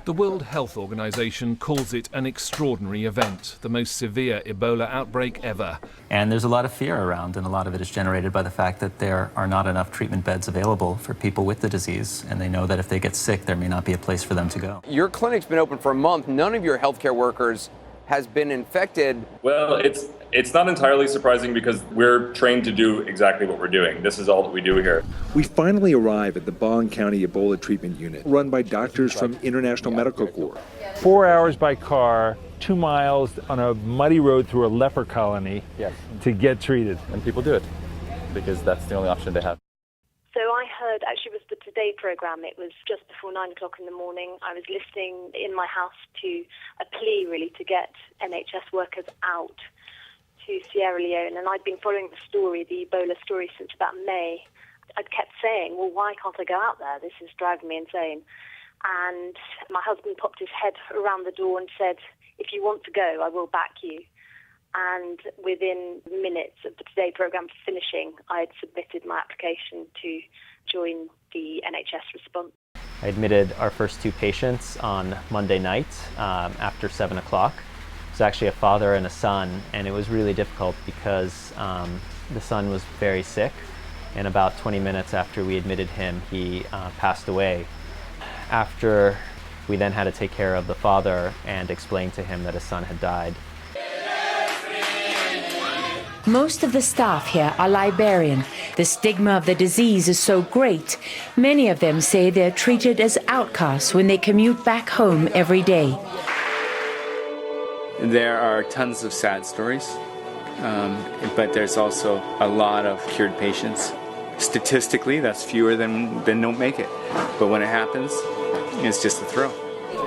The World Health Organization calls it an extraordinary event, the most severe Ebola outbreak ever. And there's a lot of fear around, and a lot of it is generated by the fact that there are not enough treatment beds available for people with the disease, and they know that if they get sick, there may not be a place for them to go. Your clinic's been open for a month. None of your healthcare workers has been infected. Well, it's not entirely surprising because we're trained to do exactly what we're doing. This is all that we do here. We finally arrive at the Bong County Ebola Treatment Unit, run by doctors from International Medical Corps. 4 hours by car, 2 miles on a muddy road through a leper colony to get treated. And people do it because that's the only option they have. So I heard, actually it was the Today programme, it was just before 9 o'clock in the morning. I was listening in my house to a plea really to get NHS workers out to Sierra Leone, and I'd been following the story, the Ebola story, since about May. I'd kept saying, well, why can't I go out there? This is driving me insane. And my husband popped his head around the door and said, if you want to go, I will back you. And within minutes of the Today programme finishing, I had submitted my application to join the NHS response. I admitted our first 2 patients on Monday night after 7 o'clock. It was actually a father and a son, and it was really difficult because the son was very sick, and about 20 minutes after we admitted him, he passed away. After we then had to take care of the father and explain to him that his son had died. Most of the staff here are Liberian. The stigma of the disease is so great, many of them say they're treated as outcasts when they commute back home every day. There are tons of sad stories, but there's also a lot of cured patients. Statistically, that's fewer than don't make it. But when it happens, it's just a thrill.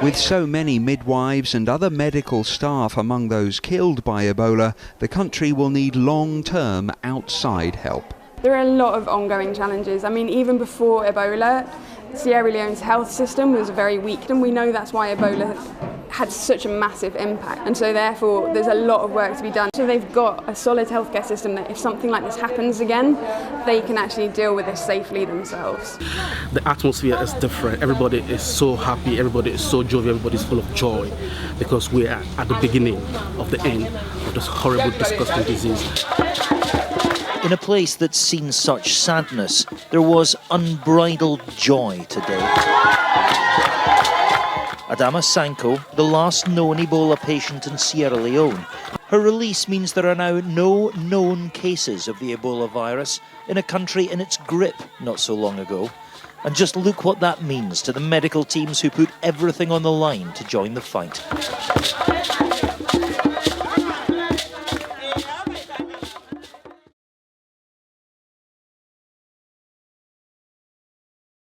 With so many midwives and other medical staff among those killed by Ebola, the country will need long-term outside help. There are a lot of ongoing challenges. I mean, even before Ebola, Sierra Leone's health system was very weak, and we know that's why Ebola had such a massive impact, and so therefore there's a lot of work to be done. So they've got a solid healthcare system that if something like this happens again, they can actually deal with this safely themselves. The atmosphere is different. Everybody is so happy, everybody is so jovial, everybody's full of joy because we are at the beginning of the end of this horrible, disgusting disease. In a place that's seen such sadness, there was unbridled joy today. Adama Sanko, the last known Ebola patient in Sierra Leone. Her release means there are now no known cases of the Ebola virus in a country in its grip not so long ago. And just look what that means to the medical teams who put everything on the line to join the fight.